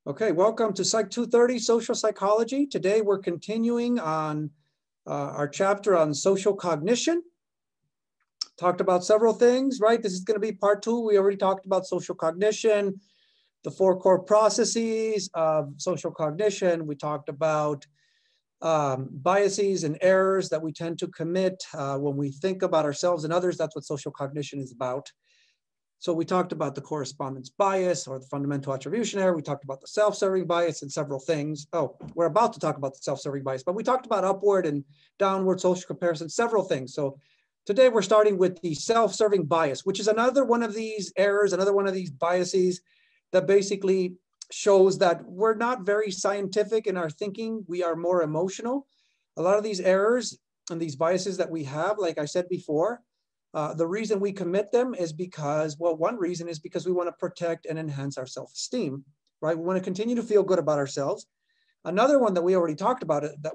Okay, welcome to Psych 230, Social Psychology. Today we're continuing on our chapter on social cognition. Talked about several things, right? This is going to be part 2. We already talked about social cognition, the 4 core processes of social cognition. We talked about biases and errors that we tend to commit when we think about ourselves and others. That's what social cognition is about. So we talked about the correspondence bias or the fundamental attribution error. We talked about the self-serving bias and several things. Oh, we're about to talk about the self-serving bias, but we talked about upward and downward social comparison, several things. So today we're starting with the self-serving bias, which is another one of these errors, another one of these biases that basically shows that we're not very scientific in our thinking. We are more emotional. A lot of these errors and these biases that we have, like I said before, the reason we commit them is because, well, one reason is because we want to protect and enhance our self-esteem, right? We want to continue to feel good about ourselves. Another one that we already talked about, that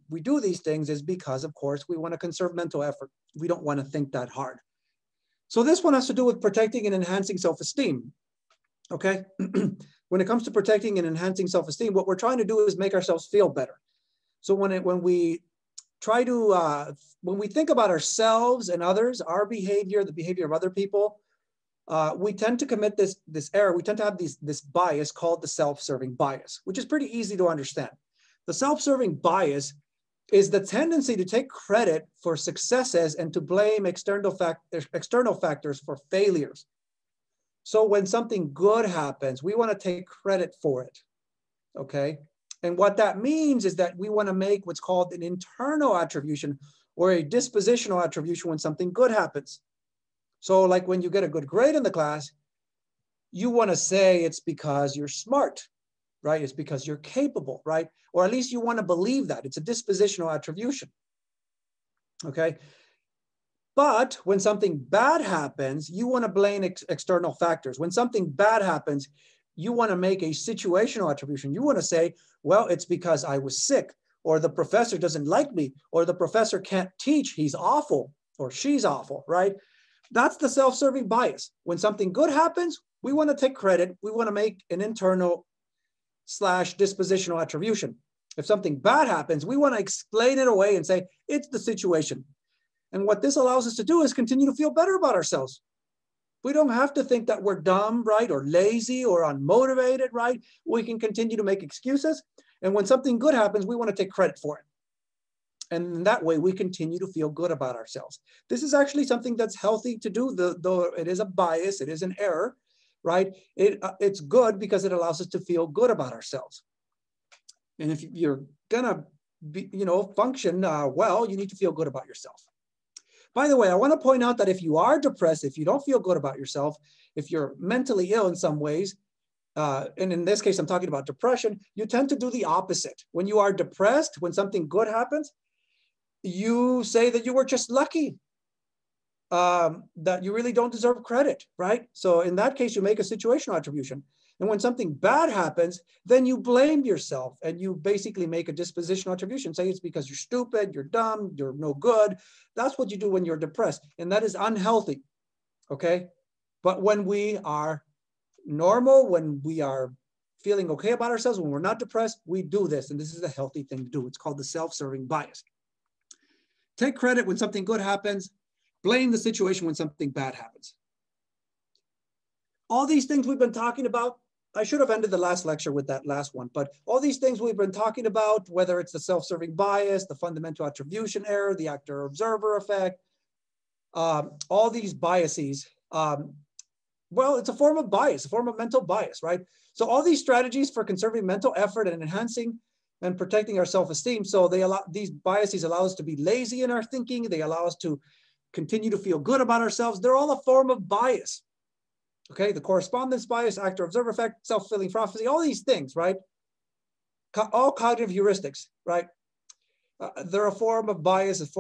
we do these things is because, of course, we want to conserve mental effort. We don't want to think that hard. So this one has to do with protecting and enhancing self-esteem, okay? When it comes to protecting and enhancing self-esteem, what we're trying to do is make ourselves feel better. So when we try to, when we think about ourselves and others, our behavior, the behavior of other people, we tend to commit this error. We tend to have this bias called the self-serving bias, which is pretty easy to understand. The self-serving bias is the tendency to take credit for successes and to blame external factors for failures. So when something good happens, we want to take credit for it, okay? And what that means is that we want to make what's called an internal attribution or a dispositional attribution when something good happens. So like when you get a good grade in the class, you want to say it's because you're smart, right? It's because you're capable, right? Or at least you want to believe that. It's a dispositional attribution, okay? But when something bad happens, you want to blame external factors. When something bad happens, you want to make a situational attribution. You want to say, well, it's because I was sick, or the professor doesn't like me, or the professor can't teach, he's awful, or she's awful, right? That's the self-serving bias. When something good happens, we want to take credit. We want to make an internal / dispositional attribution. If something bad happens, we want to explain it away and say, it's the situation. And what this allows us to do is continue to feel better about ourselves. We don't have to think that we're dumb, right? Or lazy or unmotivated, right? We can continue to make excuses. And when something good happens, we want to take credit for it. And in that way, we continue to feel good about ourselves. This is actually something that's healthy to do, though it is a bias, it is an error, right? It's good because it allows us to feel good about ourselves. And if you're gonna be, function well, you need to feel good about yourself. By the way, I want to point out that if you are depressed, if you don't feel good about yourself, if you're mentally ill in some ways, and in this case, I'm talking about depression, you tend to do the opposite. When you are depressed, when something good happens, you say that you were just lucky, that you really don't deserve credit, right? So in that case, you make a situational attribution. And when something bad happens, then you blame yourself and you basically make a dispositional attribution. Say it's because you're stupid, you're dumb, you're no good. That's what you do when you're depressed. And that is unhealthy, okay? But when we are normal, when we are feeling okay about ourselves, when we're not depressed, we do this. And this is a healthy thing to do. It's called the self-serving bias. Take credit when something good happens. Blame the situation when something bad happens. All these things we've been talking about, I should have ended the last lecture with that last one, but all these things we've been talking about, whether it's the self-serving bias, the fundamental attribution error, the actor-observer effect, all these biases, well, it's a form of bias, a form of mental bias, right? So all these strategies for conserving mental effort and enhancing and protecting our self-esteem, so these biases allow us to be lazy in our thinking, they allow us to continue to feel good about ourselves, they're all a form of bias. Okay, the correspondence bias, actor-observer effect, self-fulfilling prophecy, all these things, right? All cognitive heuristics, right? They're a form of bias.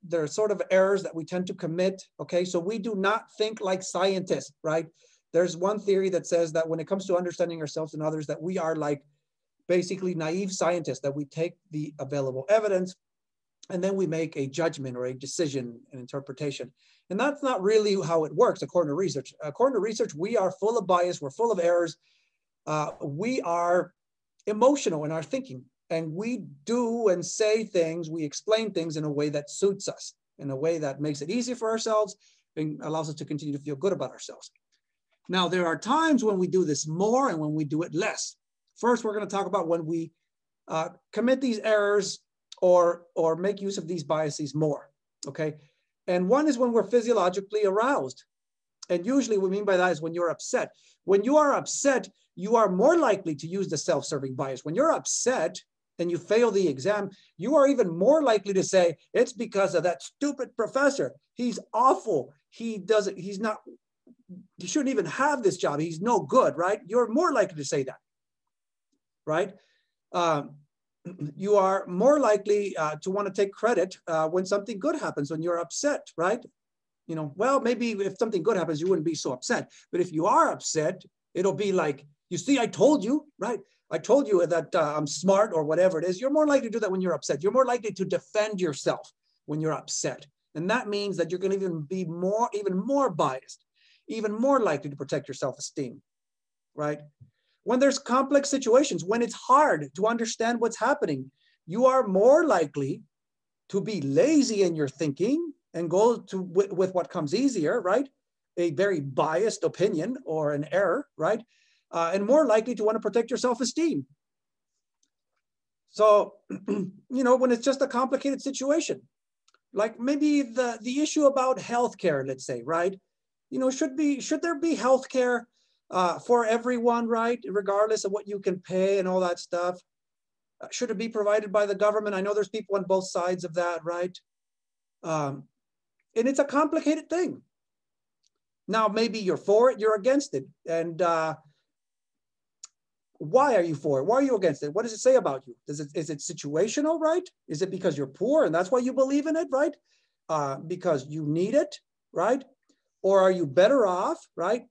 They're sort of errors that we tend to commit, okay? So we do not think like scientists, right? There's one theory that says that when it comes to understanding ourselves and others, that we are like basically naive scientists, that we take the available evidence and then we make a judgment or a decision, an interpretation. And that's not really how it works according to research. According to research, we are full of bias, we're full of errors, we are emotional in our thinking, and we do and say things, we explain things in a way that suits us, in a way that makes it easy for ourselves and allows us to continue to feel good about ourselves. Now, there are times when we do this more and when we do it less. First, we're going to talk about when we commit these errors or make use of these biases more, okay? And one is when we're physiologically aroused. And usually what we mean by that is when you're upset. When you are upset, you are more likely to use the self-serving bias. When you're upset and you fail the exam, you are even more likely to say, it's because of that stupid professor. He's awful. He shouldn't even have this job. He's no good, right? You're more likely to say that, right? You are more likely to want to take credit when something good happens, when you're upset, right? You know, well, maybe if something good happens, you wouldn't be so upset. But if you are upset, it'll be like, you see, I told you, right? I told you that I'm smart or whatever it is. You're more likely to do that when you're upset. You're more likely to defend yourself when you're upset. And that means that you're going to even more biased, even more likely to protect your self-esteem, right? When there's complex situations, when it's hard to understand what's happening, you are more likely to be lazy in your thinking and go with what comes easier, right? A very biased opinion or an error, right? And more likely to want to protect your self-esteem. So, you know, when it's just a complicated situation, like maybe the issue about healthcare, let's say, right? You know, should there be healthcare for everyone, right? Regardless of what you can pay and all that stuff. Should it be provided by the government? I know there's people on both sides of that, right? And it's a complicated thing. Now, maybe you're for it, you're against it. And why are you for it? Why are you against it? What does it say about you? Is it situational, right? Is it because you're poor and that's why you believe in it, right? Because you need it, right? Or are you better off, right?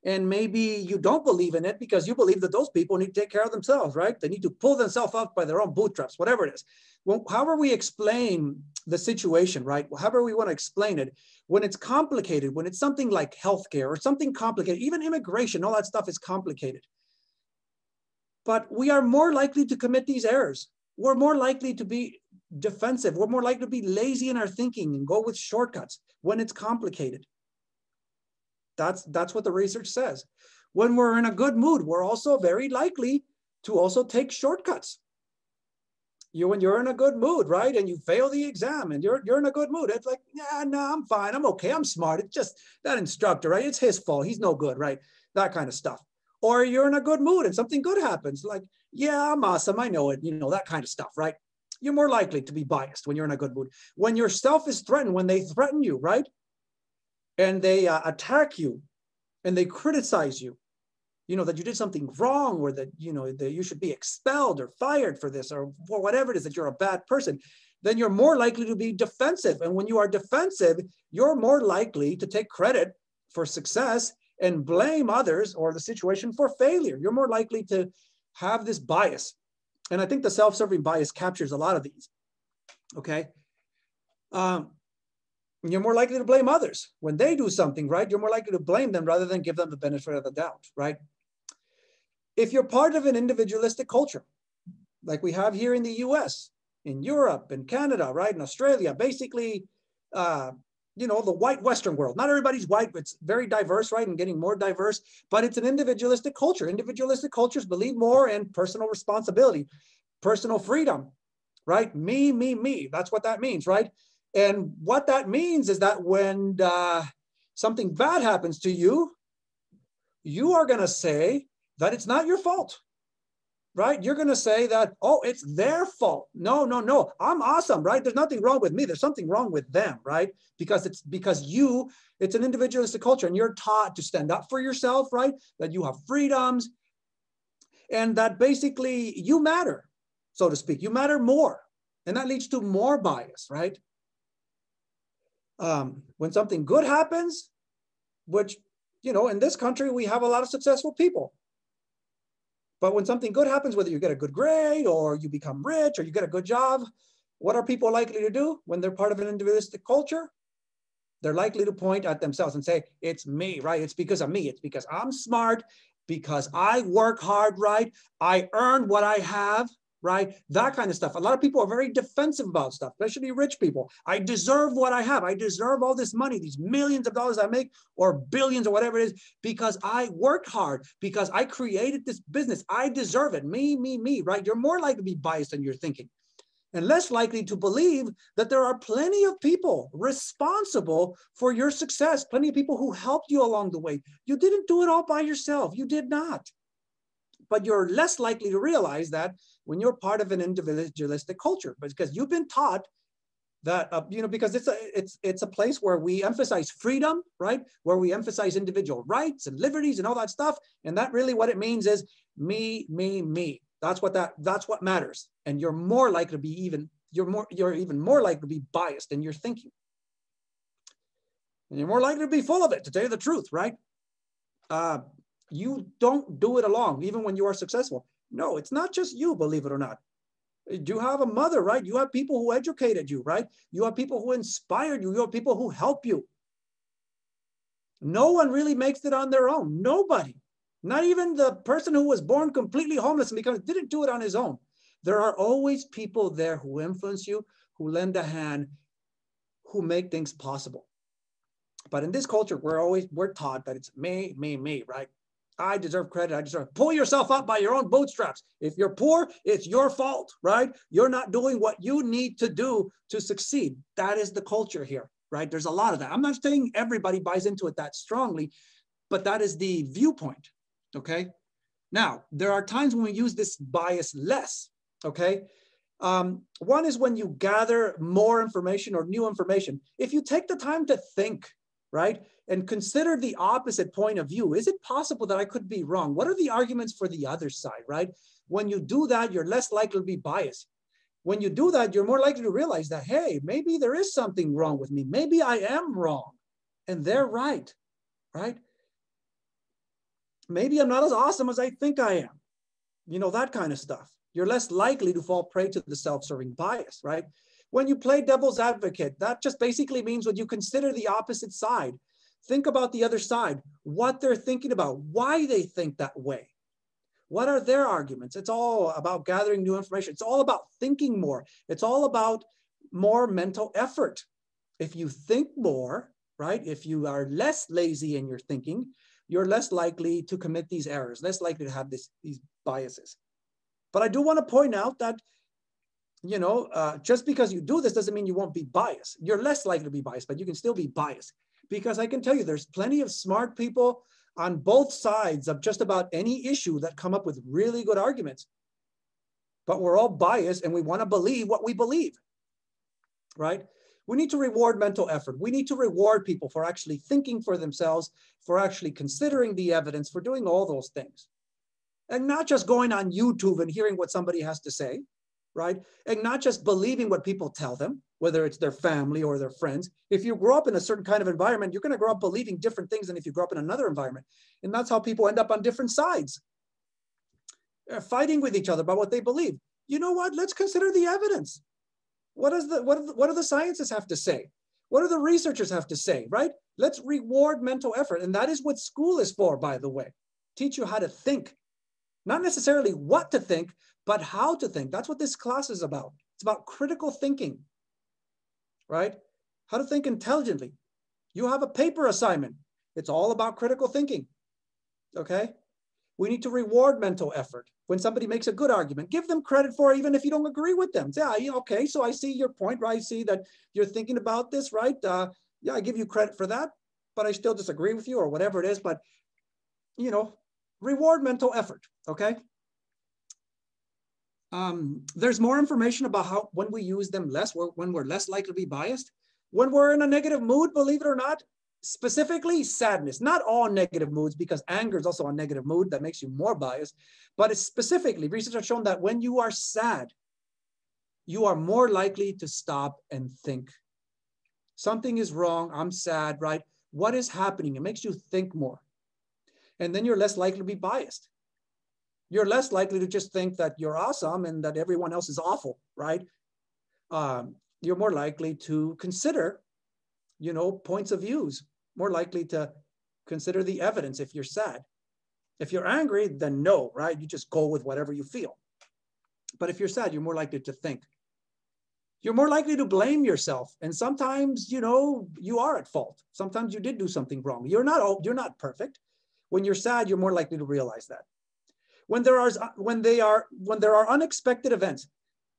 And maybe you don't believe in it because you believe that those people need to take care of themselves, right? They need to pull themselves up by their own bootstraps, whatever it is. Well, however we explain the situation, right? However we want to explain it, when it's complicated, when it's something like healthcare or something complicated, even immigration, all that stuff is complicated. But we are more likely to commit these errors. We're more likely to be defensive. We're more likely to be lazy in our thinking and go with shortcuts when it's complicated. That's what the research says. When we're in a good mood, we're also very likely to also take shortcuts. When you're in a good mood, right? And you fail the exam and you're in a good mood. It's like, yeah, no, I'm fine. I'm okay. I'm smart. It's just that instructor, right? It's his fault. He's no good, right? That kind of stuff. Or you're in a good mood and something good happens. Like, yeah, I'm awesome. I know it. You know, that kind of stuff, right? You're more likely to be biased when you're in a good mood. When yourself is threatened, when they threaten you, right? And they attack you and they criticize you, you know, that you did something wrong or that, you know, that you should be expelled or fired for this or for whatever it is, that you're a bad person, then you're more likely to be defensive. And when you are defensive, you're more likely to take credit for success and blame others or the situation for failure. You're more likely to have this bias. And I think the self-serving bias captures a lot of these, okay? You're more likely to blame others. When they do something, right, you're more likely to blame them rather than give them the benefit of the doubt, right? If you're part of an individualistic culture, like we have here in the US, in Europe, in Canada, right, in Australia, basically, you know, the white Western world. Not everybody's white, but it's very diverse, right, and getting more diverse, but it's an individualistic culture. Individualistic cultures believe more in personal responsibility, personal freedom, right? Me, me, me. That's what that means, right? And what that means is that when something bad happens to you, you are going to say that it's not your fault, right? You're going to say that, oh, it's their fault. No, no, no. I'm awesome, right? There's nothing wrong with me. There's something wrong with them, right? Because it's an individualistic culture and you're taught to stand up for yourself, right? That you have freedoms and that basically you matter, so to speak. You matter more. And that leads to more bias, right? When something good happens, which, you know, in this country, we have a lot of successful people. But when something good happens, whether you get a good grade or you become rich or you get a good job, what are people likely to do when they're part of an individualistic culture? They're likely to point at themselves and say, it's me, right? It's because of me. It's because I'm smart because I work hard, right? I earned what I have, right? That kind of stuff. A lot of people are very defensive about stuff, especially rich people. I deserve what I have. I deserve all this money, these millions of dollars I make, or billions or whatever it is, because I worked hard, because I created this business. I deserve it. Me, right? You're more likely to be biased in your thinking and less likely to believe that there are plenty of people responsible for your success, plenty of people who helped you along the way. You didn't do it all by yourself. You did not. But you're less likely to realize that when you're part of an individualistic culture, because you've been taught that, because it's a place where we emphasize freedom, right? Where we emphasize individual rights and liberties and all that stuff. And that really what it means is me. That's what matters. And you're more likely to be you're even more likely to be biased in your thinking. And you're more likely to be full of it, to tell you the truth, right? You don't do it alone, even when you are successful. No, it's not just you, believe it or not. You have a mother, right? You have people who educated you, right? You have people who inspired you. You have people who help you. No one really makes it on their own. Nobody. Not even the person who was born completely homeless and didn't do it on his own. There are always people there who influence you, who lend a hand, who make things possible. But in this culture, we're taught that it's me, right? I deserve credit. Pull yourself up by your own bootstraps. If you're poor, it's your fault, right? You're not doing what you need to do to succeed. That is the culture here, right? There's a lot of that. I'm not saying everybody buys into it that strongly, but that is the viewpoint, okay? Now, there are times when we use this bias less, okay? One is when you gather more information or new information. If you take the time to think, right? And consider the opposite point of view. Is it possible that I could be wrong? What are the arguments for the other side, right? When you do that, you're less likely to be biased. When you do that, you're more likely to realize that, hey, maybe there is something wrong with me. Maybe I am wrong and they're right, right? Maybe I'm not as awesome as I think I am. You know, that kind of stuff. You're less likely to fall prey to the self-serving bias, right? When you play devil's advocate, that just basically means when you consider the opposite side, think about the other side, what they're thinking about, why they think that way. What are their arguments? It's all about gathering new information. It's all about thinking more. It's all about more mental effort. If you think more, right? If you are less lazy in your thinking, you're less likely to commit these errors, less likely to have these biases. But I do want to point out that, just because you do this doesn't mean you won't be biased. You're less likely to be biased, but you can still be biased. Because I can tell you there's plenty of smart people on both sides of just about any issue that come up with really good arguments. But we're all biased and we want to believe what we believe, right? We need to reward mental effort. We need to reward people for actually thinking for themselves, for actually considering the evidence, for doing all those things. And not just going on YouTube and hearing what somebody has to say, right? And not just believing what people tell them, whether it's their family or their friends. If you grow up in a certain kind of environment, you're going to grow up believing different things than if you grow up in another environment. And that's how people end up on different sides, fighting with each other about what they believe. You know what? Let's consider the evidence. What do the scientists have to say? What do the researchers have to say, right? Let's reward mental effort. And that is what school is for, by the way. Teach you how to think. Not necessarily what to think, but how to think. That's what this class is about. It's about critical thinking, right? How to think intelligently. You have a paper assignment. It's all about critical thinking, okay? We need to reward mental effort. When somebody makes a good argument, give them credit for it, even if you don't agree with them. Say, okay, so I see your point, right? I see that you're thinking about this, right? Yeah, I give you credit for that, but I still disagree with you or whatever it is. But, reward mental effort, okay? There's more information about when we use them less, when we're less likely to be biased. When we're in a negative mood, believe it or not, specifically sadness, not all negative moods, because anger is also a negative mood that makes you more biased, but it's specifically, research has shown that when you are sad, you are more likely to stop and think. Something is wrong, I'm sad, right? What is happening? It makes you think more. And then you're less likely to be biased. You're less likely to just think that you're awesome and that everyone else is awful, right? You're more likely to consider, points of views, more likely to consider the evidence if you're sad. If you're angry, then no, right? You just go with whatever you feel. But if you're sad, you're more likely to think. You're more likely to blame yourself. And sometimes, you know, you are at fault. Sometimes you did do something wrong. You're not perfect. When you're sad, you're more likely to realize that. When there are unexpected events,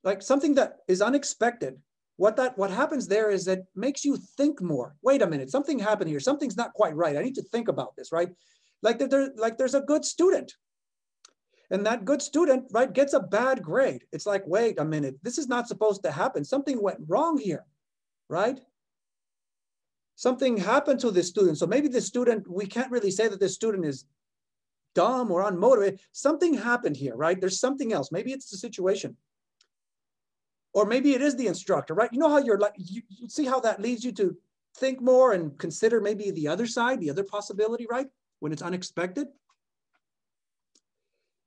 like something that is unexpected, what happens there is that makes you think more. Wait a minute, something happened here. Something's not quite right. I need to think about this, right? Like there's a good student. And that good student, right, gets a bad grade. It's like, wait a minute, this is not supposed to happen. Something went wrong here, right? Something happened to this student. So maybe this student, we can't really say that this student is dumb or unmotivated. Something happened here, right? There's something else. Maybe it's the situation. Or maybe it is the instructor, right? You know how you're like, you see how that leads you to think more and consider maybe the other side, the other possibility, right? When it's unexpected.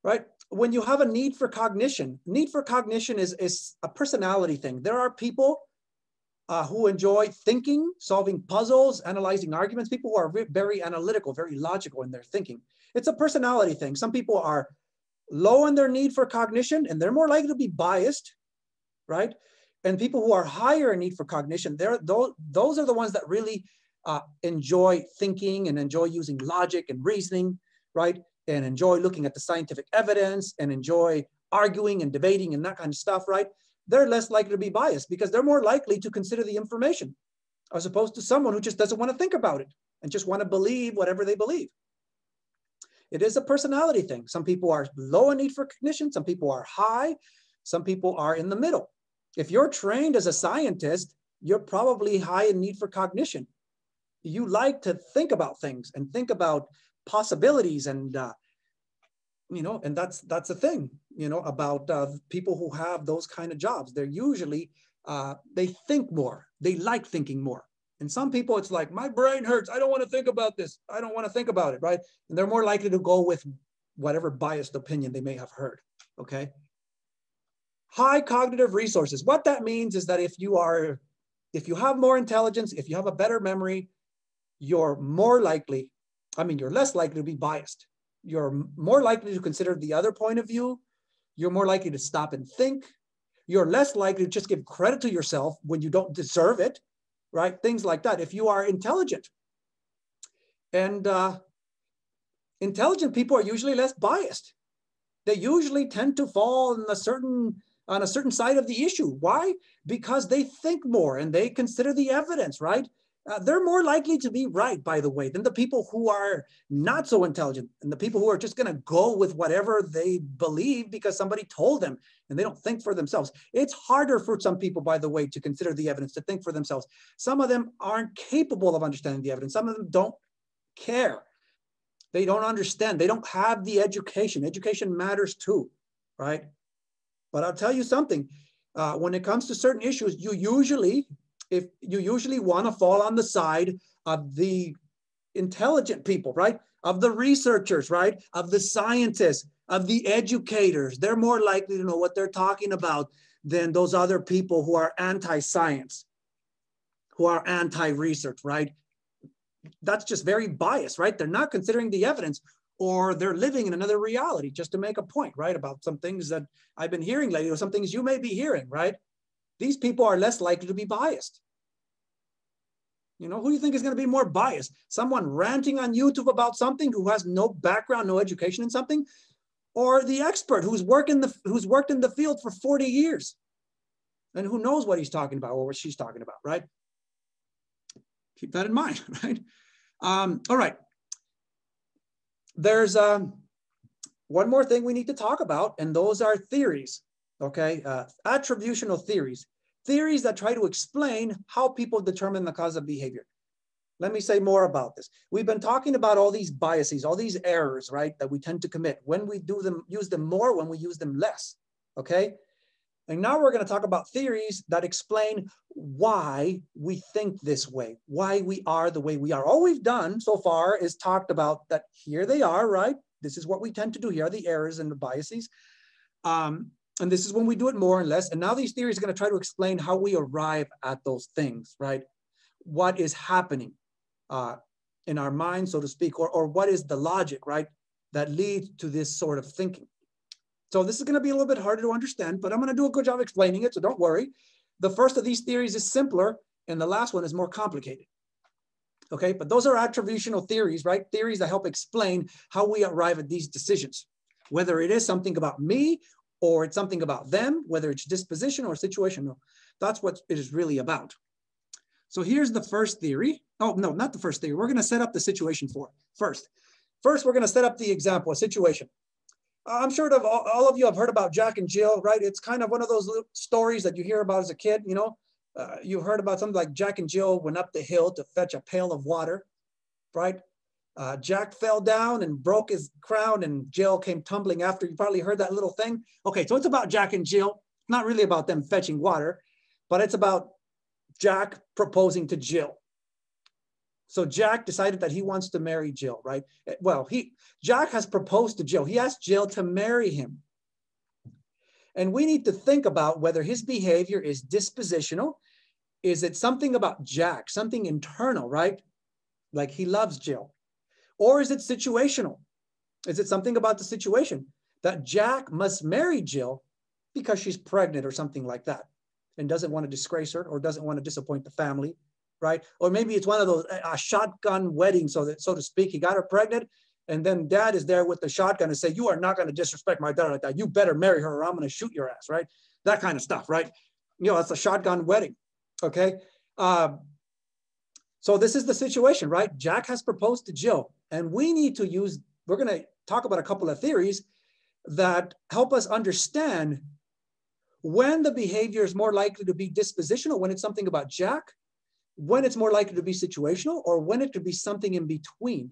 Right? When you have a need for cognition is a personality thing. There are people who enjoy thinking, solving puzzles, analyzing arguments, people who are very analytical, very logical in their thinking. It's a personality thing. Some people are low in their need for cognition and they're more likely to be biased, right? And people who are higher in need for cognition, those are the ones that really enjoy thinking and enjoy using logic and reasoning, right? And enjoy looking at the scientific evidence and enjoy arguing and debating and that kind of stuff, right? They're less likely to be biased because they're more likely to consider the information as opposed to someone who just doesn't want to think about it and just want to believe whatever they believe. It is a personality thing. Some people are low in need for cognition. Some people are high. Some people are in the middle. If you're trained as a scientist, you're probably high in need for cognition. You like to think about things and think about possibilities and you know, and that's the thing, you know, about people who have those kind of jobs. They're usually they think more, they like thinking more. And some people, it's like, my brain hurts, I don't want to think about this, I don't want to think about it, right? And they're more likely to go with whatever biased opinion they may have heard. Okay, high cognitive resources. What that means is that if you have more intelligence, if you have a better memory, you're less likely to be biased. You're more likely to consider the other point of view. You're more likely to stop and think. You're less likely to just give credit to yourself when you don't deserve it, right? Things like that. If you are intelligent, and intelligent people are usually less biased. They usually tend to fall on a certain side of the issue. Why? Because they think more and they consider the evidence, right? They're more likely to be right, by the way, than the people who are not so intelligent and the people who are just going to go with whatever they believe because somebody told them and they don't think for themselves. It's harder for some people, by the way, to consider the evidence, to think for themselves. Some of them aren't capable of understanding the evidence. Some of them don't care. They don't understand. They don't have the education. Education matters too, right? But I'll tell you something. When it comes to certain issues, you usually want to fall on the side of the intelligent people, right? Of the researchers, right? Of the scientists, of the educators. They're more likely to know what they're talking about than those other people who are anti-science, who are anti-research, right? That's just very biased, right? They're not considering the evidence, or they're living in another reality, just to make a point, right? About some things that I've been hearing lately, or some things you may be hearing, right? These people are less likely to be biased. You know, who do you think is going to be more biased? Someone ranting on YouTube about something who has no background, no education in something, or the expert who's worked in the field for 40 years and who knows what he's talking about or what she's talking about, right? Keep that in mind, right? All right. There's one more thing we need to talk about, and those are theories, okay? Attributional theories. Theories that try to explain how people determine the cause of behavior. Let me say more about this. We've been talking about all these biases, all these errors, right, that we tend to commit when we use them more, when we use them less, okay? And now we're going to talk about theories that explain why we think this way, why we are the way we are. All we've done so far is talked about that here they are, right? This is what we tend to do. Here are the errors and the biases. And this is when we do it more and less. And now these theories are going to try to explain how we arrive at those things, right? What is happening in our mind, so to speak, or what is the logic, right? that lead to this sort of thinking. So this is going to be a little bit harder to understand, but I'm going to do a good job explaining it, so don't worry. The first of these theories is simpler, and the last one is more complicated. Okay, but those are attributional theories, right? Theories that help explain how we arrive at these decisions, whether it is something about me or it's something about them, whether it's disposition or situational. That's what it is really about. So here's the first theory. Oh, no, not the first theory. We're going to set up the situation for first. First, we're going to set up the example, a situation. I'm sure all of you have heard about Jack and Jill, right? It's kind of one of those little stories that you hear about as a kid, you know. You heard about something like Jack and Jill went up the hill to fetch a pail of water, right? Jack fell down and broke his crown and Jill came tumbling after. You probably heard that little thing. Okay, so it's about Jack and Jill. Not really about them fetching water, but it's about Jack proposing to Jill. So Jack decided that he wants to marry Jill, right? Well, Jack has proposed to Jill. He asked Jill to marry him. And we need to think about whether his behavior is dispositional. Is it something about Jack, something internal, right? Like he loves Jill. Or is it situational? Is it something about the situation that Jack must marry Jill because she's pregnant or something like that and doesn't want to disgrace her or doesn't want to disappoint the family, right? Or maybe it's one of those shotgun weddings, so to speak. He got her pregnant and then dad is there with the shotgun and say, you are not going to disrespect my daughter like that. You better marry her or I'm going to shoot your ass, right? That kind of stuff, right? You know, that's a shotgun wedding, okay? So this is the situation, right? Jack has proposed to Jill and we need to use, we're going to talk about a couple of theories that help us understand when the behavior is more likely to be dispositional, when it's something about Jack, when it's more likely to be situational, or when it could be something in between,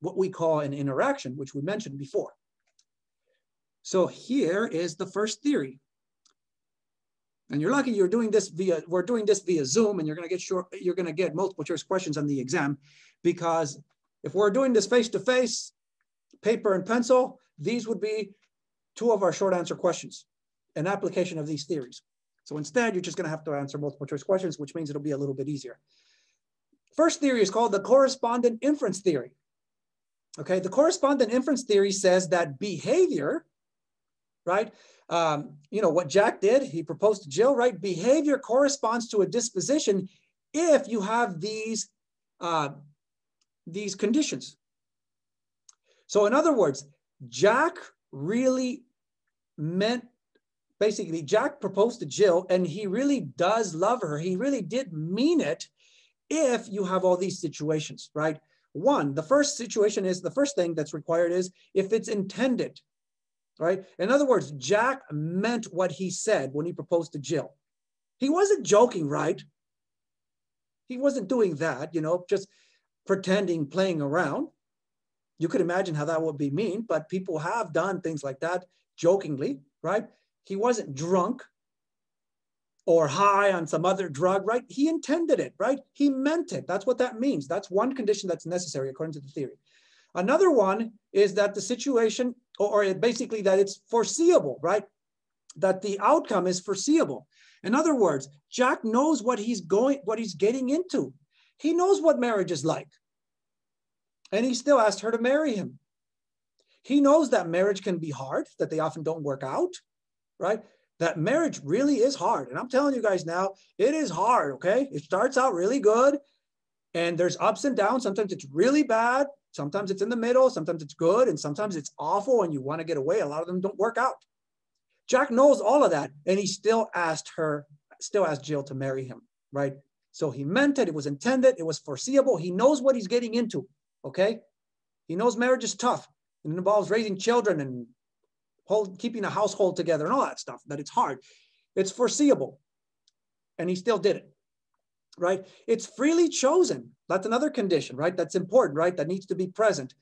what we call an interaction, which we mentioned before. So here is the first theory. And you're lucky we're doing this via Zoom, and you're going to get multiple choice questions on the exam, because if we're doing this face-to-face, paper and pencil, these would be two of our short answer questions, an application of these theories. So instead, you're just going to have to answer multiple choice questions, which means it'll be a little bit easier. First theory is called the correspondent inference theory. Okay, the correspondent inference theory says that behavior, right? You know, what Jack did, he proposed to Jill, right? Behavior corresponds to a disposition if you have these conditions. So in other words, Jack really meant, basically, Jack proposed to Jill and he really does love her. He really did mean it if you have all these situations, right? One, the first situation is, the first thing that's required is if it's intended, right? In other words, Jack meant what he said when he proposed to Jill. He wasn't joking, right? He wasn't doing that, you know, just pretending, playing around. You could imagine how that would be mean, but people have done things like that jokingly, right? He wasn't drunk or high on some other drug, right? He intended it, right? He meant it. That's what that means. That's one condition that's necessary according to the theory. Another one is that the situation, or basically that it's foreseeable, right? That the outcome is foreseeable. In other words, Jack knows what he's getting into. He knows what marriage is like. And he still asked her to marry him. He knows that marriage can be hard, that they often don't work out, right? That marriage really is hard. And I'm telling you guys now, it is hard, okay? It starts out really good and there's ups and downs. Sometimes it's really bad. Sometimes it's in the middle. Sometimes it's good. And sometimes it's awful and you want to get away. A lot of them don't work out. Jack knows all of that. And he still asked Jill to marry him, right? So he meant it. It was intended. It was foreseeable. He knows what he's getting into, okay? He knows marriage is tough and it involves raising children and keeping a household together and all that stuff, that it's hard. It's foreseeable. And he still did it, right? It's freely chosen. That's another condition, right? That's important, right? That needs to be present.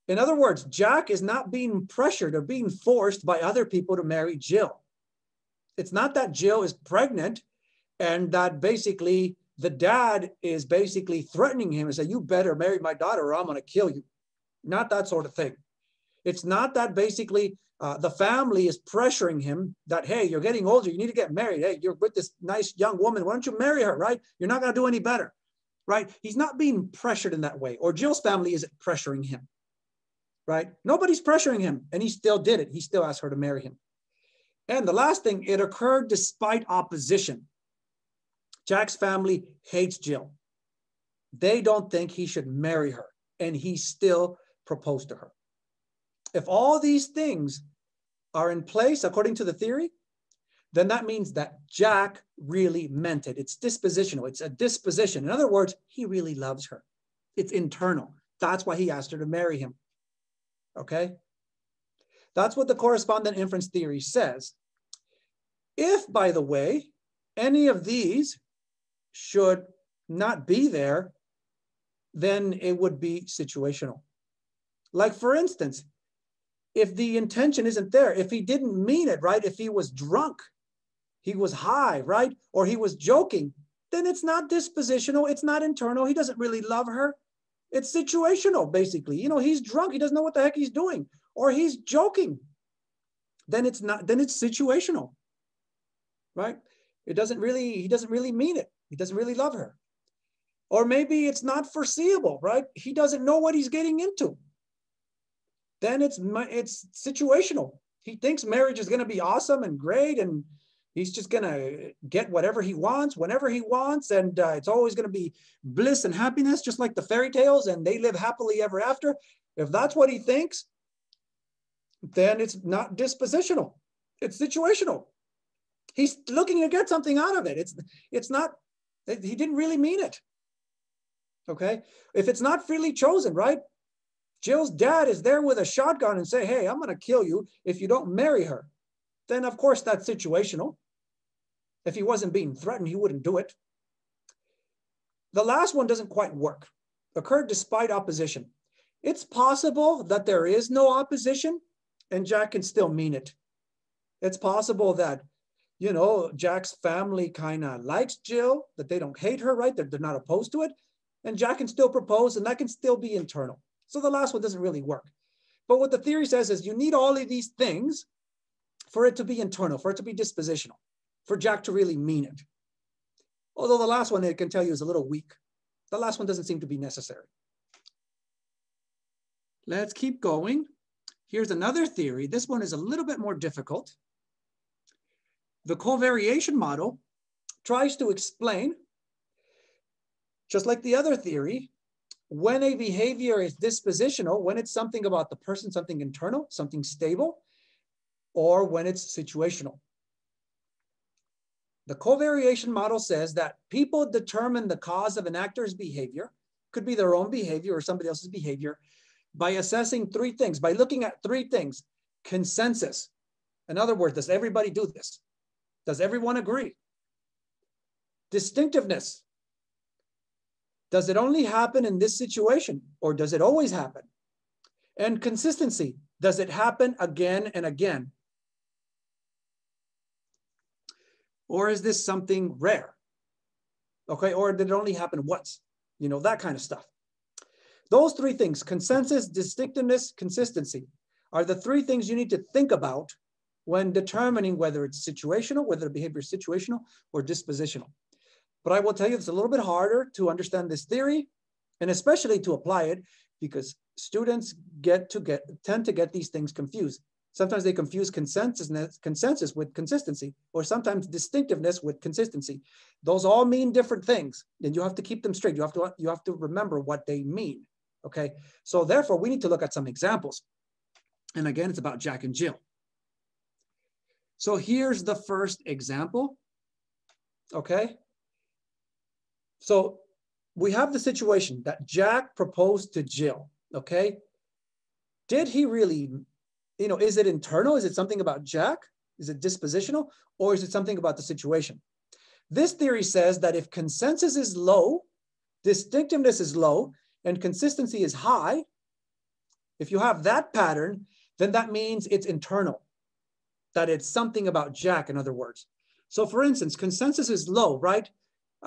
In other words, Jack is not being pressured or being forced by other people to marry Jill. It's not that Jill is pregnant and that basically the dad is basically threatening him and say, you better marry my daughter or I'm going to kill you. Not that sort of thing. It's not that basically the family is pressuring him that, hey, you're getting older, you need to get married. Hey, you're with this nice young woman, why don't you marry her, right? You're not going to do any better, right? He's not being pressured in that way. Or Jill's family isn't pressuring him, right? Nobody's pressuring him, and he still did it. He still asked her to marry him. And the last thing, it occurred despite opposition. Jack's family hates Jill. They don't think he should marry her, and he still proposed to her. If all these things are in place, according to the theory, then that means that Jack really meant it. It's dispositional. It's a disposition. In other words, he really loves her. It's internal. That's why he asked her to marry him. Okay? That's what the correspondent inference theory says. If, by the way, any of these should not be there, then it would be situational. Like, for instance, if the intention isn't there, if he didn't mean it, right? If he was drunk, he was high, right? Or he was joking, then it's not dispositional. It's not internal. He doesn't really love her. It's situational, basically. You know, he's drunk. He doesn't know what the heck he's doing. Or he's joking. Then it's not, then it's situational, right? He doesn't really mean it. He doesn't really love her. Or maybe it's not foreseeable, right? He doesn't know what he's getting into. Then it's situational. He thinks marriage is going to be awesome and great, and he's just going to get whatever he wants, whenever he wants, and it's always going to be bliss and happiness, just like the fairy tales, and they live happily ever after. If that's what he thinks, then it's not dispositional. It's situational. He's looking to get something out of it. It's not, he didn't really mean it. Okay? If it's not freely chosen, right? Jill's dad is there with a shotgun and say, hey, I'm going to kill you if you don't marry her. Then, of course, that's situational. If he wasn't being threatened, he wouldn't do it. The last one doesn't quite work. Occurred despite opposition. It's possible that there is no opposition and Jack can still mean it. It's possible that, you know, Jack's family kind of likes Jill, that they don't hate her, right? They're not opposed to it. And Jack can still propose, and that can still be internal. So the last one doesn't really work. But what the theory says is you need all of these things for it to be internal, for it to be dispositional, for Jack to really mean it. Although the last one, it can tell you, is a little weak. The last one doesn't seem to be necessary. Let's keep going. Here's another theory. This one is a little bit more difficult. The covariation model tries to explain, just like the other theory, when a behavior is dispositional, when it's something about the person, something internal, something stable, or when it's situational. The covariation model says that people determine the cause of an actor's behavior, could be their own behavior or somebody else's behavior, by assessing three things, by looking at three things. Consensus. In other words, does everybody do this? Does everyone agree? Distinctiveness. Does it only happen in this situation, or does it always happen? And consistency. Does it happen again and again? Or is this something rare? Okay, or did it only happen once? You know, that kind of stuff. Those three things, consensus, distinctiveness, consistency, are the three things you need to think about when determining whether it's situational, whether the behavior is situational or dispositional. But I will tell you, it's a little bit harder to understand this theory, and especially to apply it, because students tend to get these things confused. Sometimes they confuse consensus with consistency, or sometimes distinctiveness with consistency. Those all mean different things, and you have to keep them straight. You have to remember what they mean. Okay, so therefore we need to look at some examples. And again, it's about Jack and Jill. So here's the first example. Okay. So we have the situation that Jack proposed to Jill. Okay. Did he really, you know, is it internal? Is it something about Jack? Is it dispositional? Or is it something about the situation? This theory says that if consensus is low, distinctiveness is low, and consistency is high, if you have that pattern, then that means it's internal, that it's something about Jack, in other words. So for instance, consensus is low, right?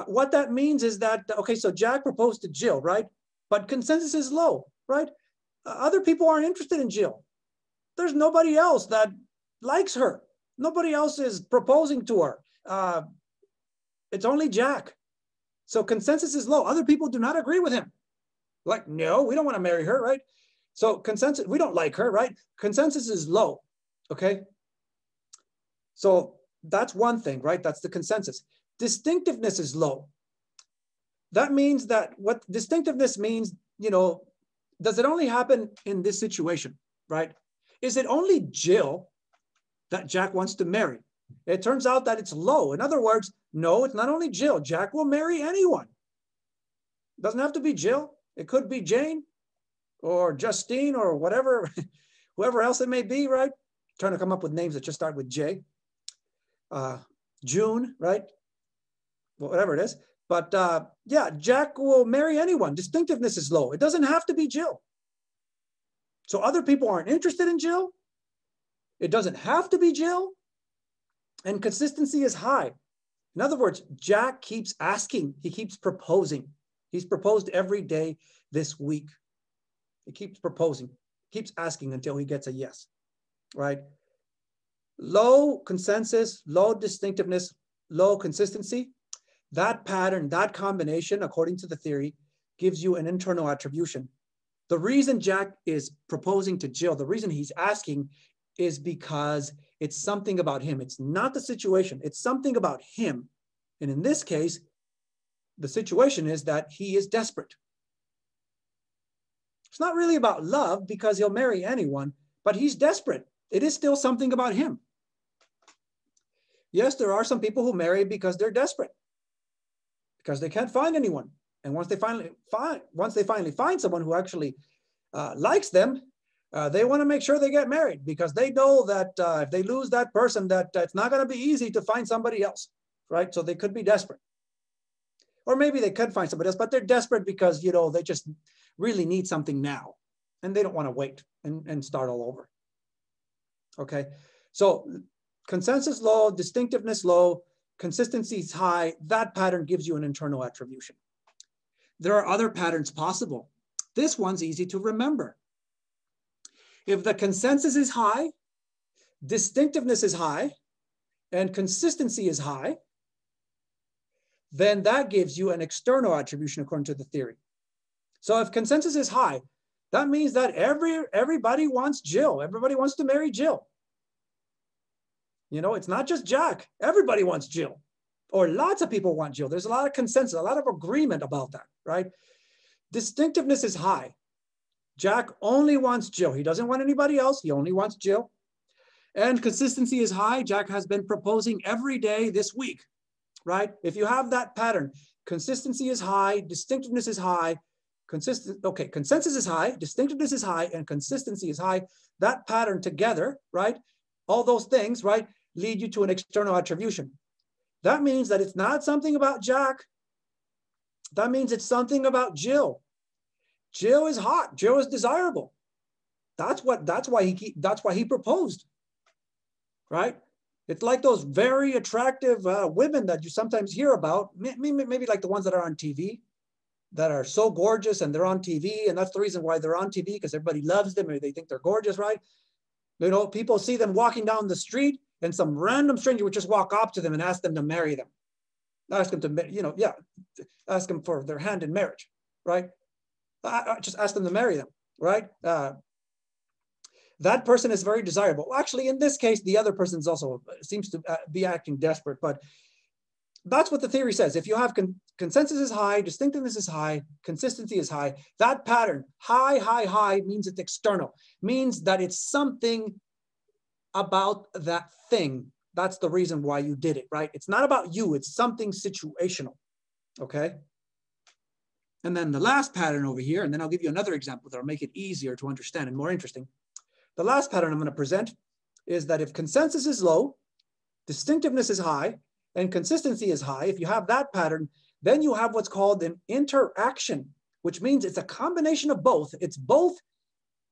What that means is that, okay, so Jack proposed to Jill, right? But consensus is low, right? Other people aren't interested in Jill. There's nobody else that likes her. Nobody else is proposing to her. It's only Jack. So consensus is low. Other people do not agree with him. Like, no, we don't want to marry her, right? So consensus, we don't like her, right? Consensus is low, okay? So that's one thing, right? That's the consensus. Distinctiveness is low. That means that what distinctiveness means, you know, does it only happen in this situation, right? Is it only Jill that Jack wants to marry? It turns out that it's low. In other words, no, it's not only Jill. Jack will marry anyone. It doesn't have to be Jill. It could be Jane or Justine or whatever, whoever else it may be, right? Trying to come up with names that just start with J. June, right? Well, whatever it is. But yeah, Jack will marry anyone. Distinctiveness is low. It doesn't have to be Jill. So other people aren't interested in Jill. It doesn't have to be Jill. And consistency is high. In other words, Jack keeps asking. He keeps proposing. He's proposed every day this week. He keeps proposing, keeps asking until he gets a yes, right? Low consensus, low distinctiveness, low consistency. That pattern, that combination, according to the theory, gives you an internal attribution. The reason Jack is proposing to Jill, the reason he's asking is because it's something about him. It's not the situation. It's something about him. And in this case, the situation is that he is desperate. It's not really about love because he'll marry anyone, but he's desperate. It is still something about him. Yes, there are some people who marry because they're desperate, because they can't find anyone. And once they finally find someone who actually likes them, they want to make sure they get married because they know that if they lose that person, that it's not going to be easy to find somebody else, right? So they could be desperate. Or maybe they could find somebody else, but they're desperate because, you know, they just really need something now and they don't want to wait and start all over. Okay, so consensus low, distinctiveness low, consistency is high. That pattern gives you an internal attribution. There are other patterns possible. This one's easy to remember. If the consensus is high, distinctiveness is high, and consistency is high, then that gives you an external attribution according to the theory. So if consensus is high, that means that everybody wants Jill. Everybody wants to marry Jill. You know, it's not just Jack. Everybody wants Jill, or lots of people want Jill. There's a lot of consensus, a lot of agreement about that, right? Distinctiveness is high. Jack only wants Jill. He doesn't want anybody else. He only wants Jill. And consistency is high. Jack has been proposing every day this week, right? If you have that pattern, consistency is high, distinctiveness is high, consensus is high, distinctiveness is high, and consistency is high. That pattern together, right? All those things, right, lead you to an external attribution. That means that it's not something about Jack. That means it's something about Jill. Jill is hot. Jill is desirable. That's why he proposed, right? It's like those very attractive women that you sometimes hear about, maybe like the ones that are on TV, that are so gorgeous and they're on TV, and that's the reason why they're on TV, because everybody loves them or they think they're gorgeous, right? You know, people see them walking down the street and some random stranger would just walk up to them and ask them to marry them. Ask them to, you know, yeah, ask them for their hand in marriage, right? Just ask them to marry them, right? That person is very desirable. Well, actually, in this case, the other person also seems to be acting desperate, but that's what the theory says. If you have consensus is high, distinctiveness is high, consistency is high, that pattern, high, high, high, means it's external, means that it's something about that thing. That's the reason why you did it, right? It's not about you, it's something situational, okay? And then the last pattern over here, and then I'll give you another example that'll make it easier to understand and more interesting. The last pattern I'm going to present is that if consensus is low, distinctiveness is high, and consistency is high, if you have that pattern, then you have what's called an interaction, which means it's a combination of both. It's both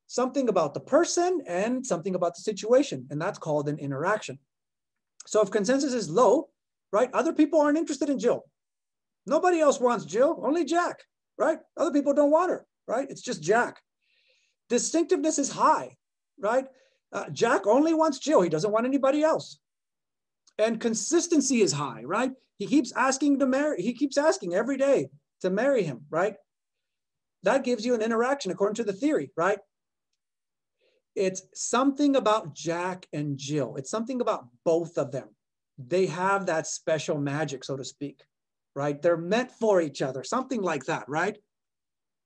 something about the person and something about the situation, and that's called an interaction. So if consensus is low, right, other people aren't interested in Jill. Nobody else wants Jill, only Jack, right? Other people don't want her, right? It's just Jack. Distinctiveness is high, right? Jack only wants Jill. He doesn't want anybody else. And consistency is high, right? He keeps asking to marry. He keeps asking every day to marry him, right? That gives you an interaction according to the theory, right? It's something about Jack and Jill. It's something about both of them. They have that special magic, so to speak, right? They're meant for each other, something like that, right?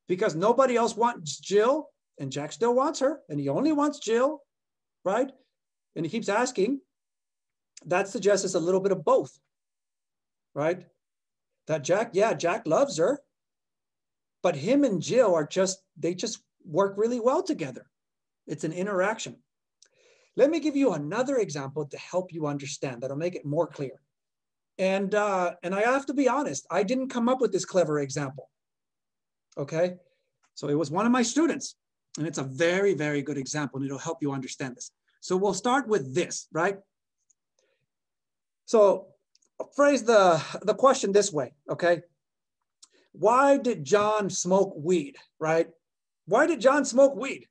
Because nobody else wants Jill, and Jack still wants her, and he only wants Jill, right? And he keeps asking. That suggests it's a little bit of both, right? That Jack loves her, but him and Jill are they just work really well together. It's an interaction. Let me give you another example to help you understand. That'll make it more clear. And I have to be honest, I didn't come up with this clever example. Okay, so it was one of my students, and it's a very, very good example, and it'll help you understand this. So we'll start with this, right? So I'll phrase the question this way, okay? Why did John smoke weed, right? Why did John smoke weed?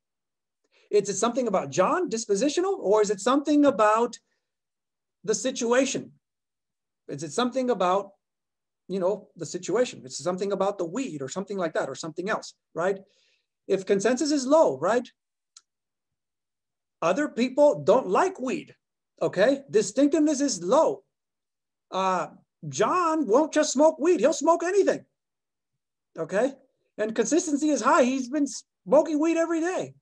Is it something about John, dispositional, or is it something about the situation? Is it something about, the situation? It's something about the weed or something like that, or something else, right? If consensus is low, right? Other people don't like weed, okay? Distinctiveness is low. John won't just smoke weed. He'll smoke anything, okay? And consistency is high. He's been smoking weed every day.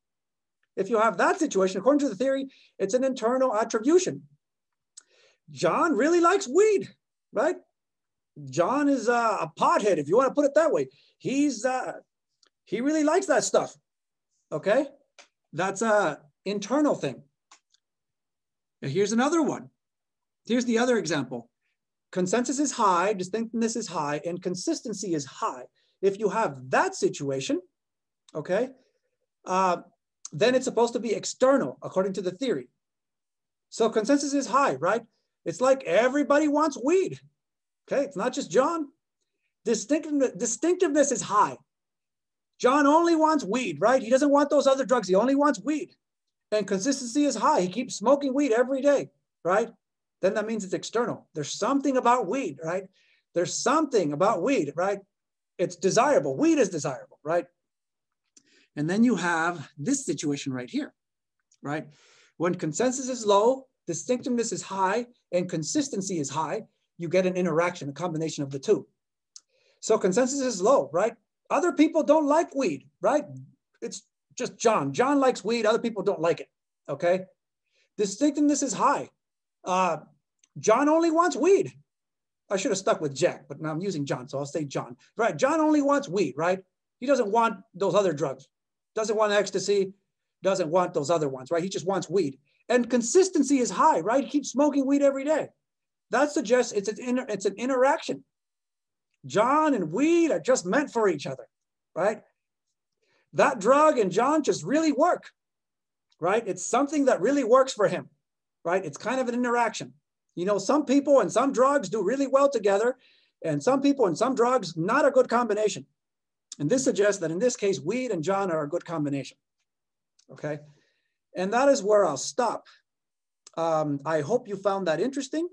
If you have that situation, according to the theory, it's an internal attribution. John really likes weed, right? John is a pothead, if you want to put it that way. He really likes that stuff, okay? That's an internal thing. Now, here's another one. Here's the other example. Consensus is high, distinctness is high, and consistency is high. If you have that situation, okay, then it's supposed to be external, according to the theory. So consensus is high, right? It's like everybody wants weed, okay? It's not just John. Distinctiveness is high. John only wants weed, right? He doesn't want those other drugs. He only wants weed. And consistency is high. He keeps smoking weed every day, right? Then that means it's external. There's something about weed, right? There's something about weed, right? It's desirable. Weed is desirable, right? And then you have this situation right here, right? When consensus is low, distinctiveness is high, and consistency is high, you get an interaction, a combination of the two. So consensus is low, right? Other people don't like weed, right? It's just John. John likes weed. Other people don't like it, okay? Distinctiveness is high. John only wants weed. I should have stuck with Jack, but now I'm using John, so I'll say John. Right, John only wants weed, right? He doesn't want those other drugs. Doesn't want ecstasy, doesn't want those other ones, right? He just wants weed. And consistency is high, right? He keeps smoking weed every day. That suggests it's an interaction. John and weed are just meant for each other, right? That drug and John just really work, right? It's something that really works for him, right? It's kind of an interaction. Some people and some drugs do really well together, and some people and some drugs, not a good combination. And this suggests that in this case, weed and John are a good combination, okay? And that is where I'll stop. I hope you found that interesting.